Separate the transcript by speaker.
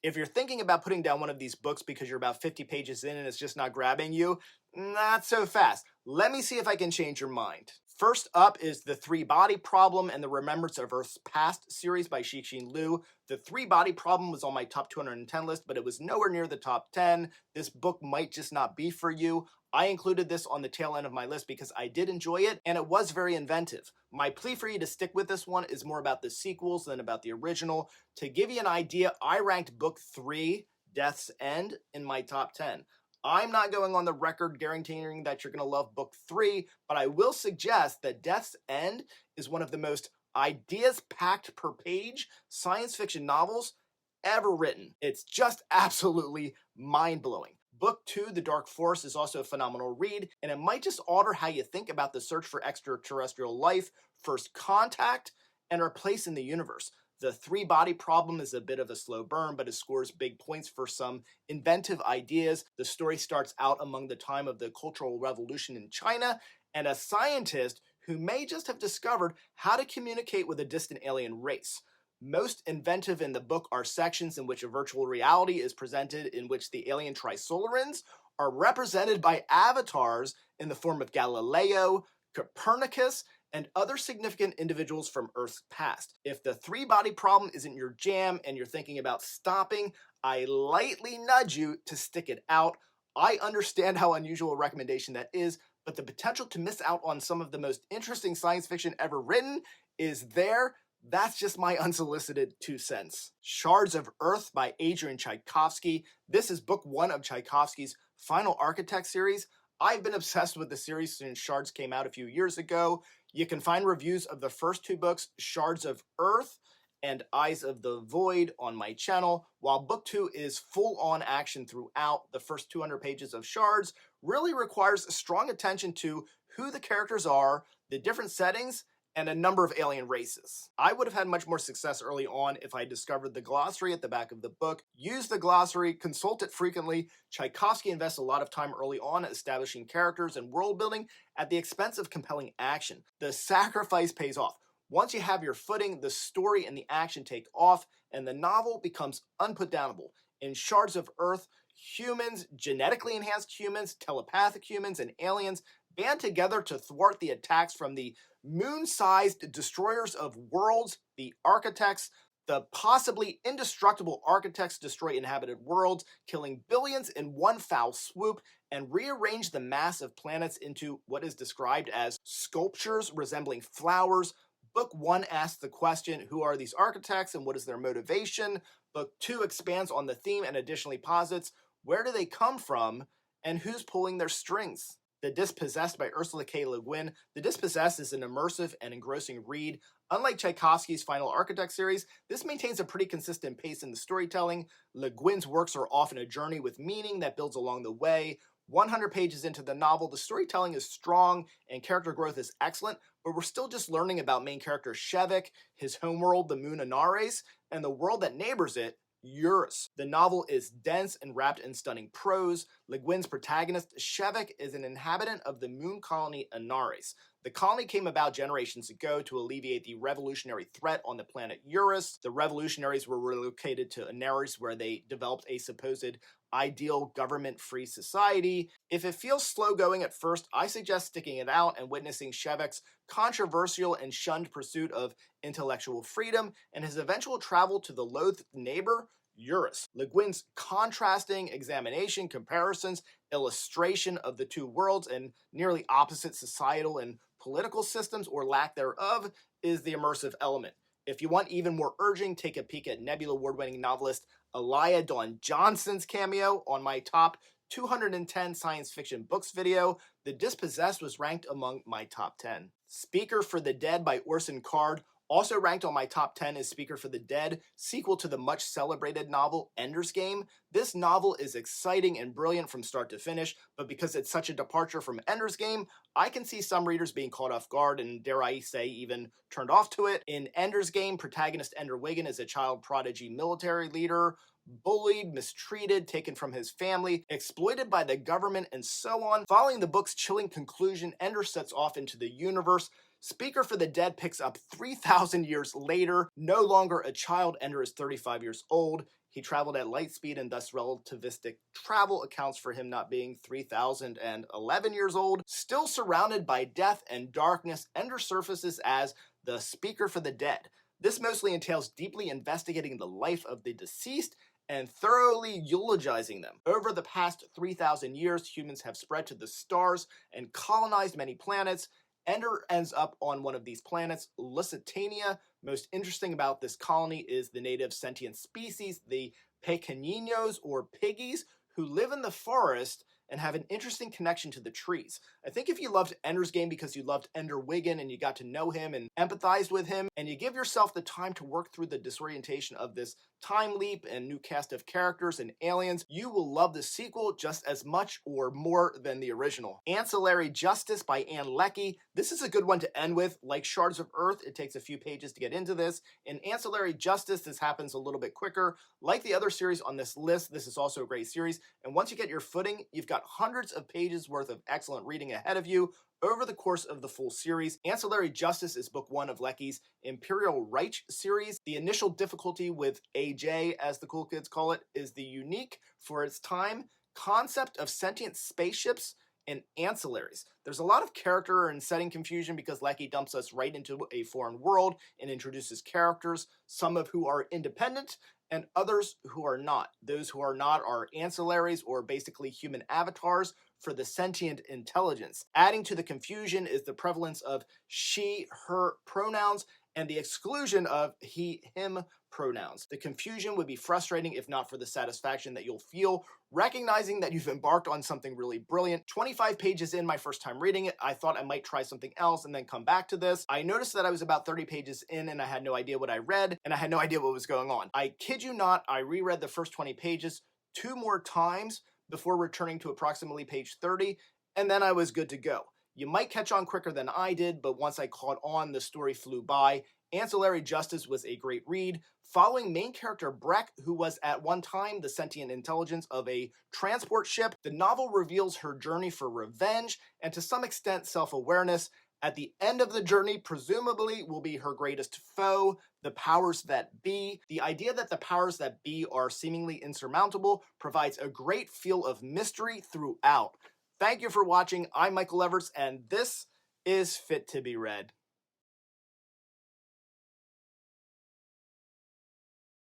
Speaker 1: If you're thinking about putting down one of these books because you're about 50 pages in and it's just not grabbing you, not so fast. Let me see if I can change your mind. First up is The Three-Body Problem and the Remembrance of Earth's Past series by Cixin Liu. The Three-Body Problem was on my top 210 list, but it was nowhere near the top 10. This book might just not be for you. I included this on the tail end of my list because I did enjoy it, and it was very inventive. My plea for you to stick with this one is more about the sequels than about the original. To give you an idea, I ranked book 3, Death's End, in my top 10. I'm not going on the record guaranteeing that you're going to love book 3, but I will suggest that Death's End is one of the most ideas-packed per page science fiction novels ever written. It's just absolutely mind-blowing. Book 2, The Dark Force, is also a phenomenal read, and it might just alter how you think about the search for extraterrestrial life, first contact, and our place in the universe. The Three-Body Problem is a bit of a slow burn, but it scores big points for some inventive ideas. The story starts out among the time of the Cultural Revolution in China, and a scientist who may just have discovered how to communicate with a distant alien race. Most inventive in the book are sections in which a virtual reality is presented in which the alien Trisolarans are represented by avatars in the form of Galileo, Copernicus, and other significant individuals from Earth's past. If the Three-Body Problem isn't your jam and you're thinking about stopping, I lightly nudge you to stick it out. I understand how unusual a recommendation that is, but the potential to miss out on some of the most interesting science fiction ever written is there. That's just my unsolicited 2 cents. Shards of Earth by Adrian Tchaikovsky. This is book 1 of Tchaikovsky's Final Architect series. I've been obsessed with the series since Shards came out a few years ago. You can find reviews of the first 2 books, Shards of Earth and Eyes of the Void, on my channel, while book 2 is full-on action throughout. The first 200 pages of Shards really requires strong attention to who the characters are, the different settings, and a number of alien races. I would have had much more success early on if I discovered the glossary at the back of the book, used the glossary, consult it frequently. Tchaikovsky invests a lot of time early on establishing characters and world building at the expense of compelling action. The sacrifice pays off. Once you have your footing, the story and the action take off, and the novel becomes unputdownable. In Shards of Earth, humans, genetically enhanced humans, telepathic humans, and aliens band together to thwart the attacks from the moon-sized destroyers of worlds, the Architects. The possibly indestructible Architects destroy inhabited worlds, killing billions in one foul swoop, and rearrange the mass of planets into what is described as sculptures resembling flowers. Book 1 asks the question, who are these Architects and what is their motivation? Book 2 expands on the theme and additionally posits, where do they come from and who's pulling their strings? The Dispossessed by Ursula K. Le Guin. The Dispossessed is an immersive and engrossing read. Unlike Tchaikovsky's Final Architect series, this maintains a pretty consistent pace in the storytelling. Le Guin's works are often a journey with meaning that builds along the way. 100 pages into the novel, the storytelling is strong and character growth is excellent, but we're still just learning about main character Shevek, his homeworld, the moon Anares, and the world that neighbors it, Eurus. The novel is dense and wrapped in stunning prose. Le Guin's protagonist, Shevek, is an inhabitant of the moon colony Anares. The colony came about generations ago to alleviate the revolutionary threat on the planet Eurus. The revolutionaries were relocated to Anares, where they developed a supposed ideal government-free society. If it feels slow going at first, I suggest sticking it out and witnessing Shevek's controversial and shunned pursuit of intellectual freedom and his eventual travel to the loathed neighbor, Eurus. Le Guin's contrasting examination, comparisons, illustration of the two worlds and nearly opposite societal and political systems or lack thereof is the immersive element. If you want even more urging, take a peek at Nebula Award-winning novelist Elia Dawn Johnson's cameo on my top 210 science fiction books video. The Dispossessed was ranked among my top 10. Speaker for the Dead by Orson Card. Also ranked on my top 10 is Speaker for the Dead, sequel to the much celebrated novel Ender's Game. This novel is exciting and brilliant from start to finish, but because it's such a departure from Ender's Game, I can see some readers being caught off guard and, dare I say, even turned off to it. In Ender's Game, protagonist Ender Wiggin is a child prodigy military leader, bullied, mistreated, taken from his family, exploited by the government, and so on. Following the book's chilling conclusion, Ender sets off into the universe. Speaker for the Dead picks up 3,000 years later. No longer a child, Ender is 35 years old. He traveled at light speed, and thus relativistic travel accounts for him not being 3,011 years old. Still surrounded by death and darkness, Ender surfaces as the speaker for the dead. This mostly entails deeply investigating the life of the deceased and thoroughly eulogizing them. Over the past 3,000 years, humans have spread to the stars and colonized many planets. Ender ends up on one of these planets, Lusitania. Most interesting about this colony is the native sentient species, the pequeñinos or piggies, who live in the forest and have an interesting connection to the trees. I think if you loved Ender's Game because you loved Ender Wiggin and you got to know him and empathized with him, and you give yourself the time to work through the disorientation of this time leap and new cast of characters and aliens, you will love the sequel just as much or more than the original. Ancillary Justice by Leckie. This is a good one to end with. Like Shards of Earth, it takes a few pages to get into this. In Ancillary Justice, this happens a little bit quicker. Like the other series on this list, this is also a great series. And once you get your footing, you've got hundreds of pages worth of excellent reading ahead of you over the course of the full series. Ancillary Justice is book 1 of Leckie's Imperial Reich series. The initial difficulty with AJ, as the cool kids call it, is the unique, for its time, concept of sentient spaceships and ancillaries. There's a lot of character and setting confusion because Leckie dumps us right into a foreign world and introduces characters, some of who are independent and others who are not. Those who are not are ancillaries, or basically human avatars for the sentient intelligence. Adding to the confusion is the prevalence of she, her pronouns and the exclusion of he, him pronouns. The confusion would be frustrating if not for the satisfaction that you'll feel recognizing that you've embarked on something really brilliant. 25 pages in my first time reading it, I thought I might try something else and then come back to this. I noticed that I was about 30 pages in and I had no idea what I read, and I had no idea what was going on. I kid you not, I reread the first 20 pages 2 more times before returning to approximately page 30, and then I was good to go. You might catch on quicker than I did, but once I caught on, the story flew by. Ancillary Justice was a great read, following main character Breck, who was at one time the sentient intelligence of a transport ship. The novel reveals her journey for revenge and to some extent self-awareness. At the end of the journey, presumably, will be her greatest foe, the powers that be. The idea that the powers that be are seemingly insurmountable provides a great feel of mystery throughout. Thank you for watching. I'm Michael Everts, and this is Fit to be Read.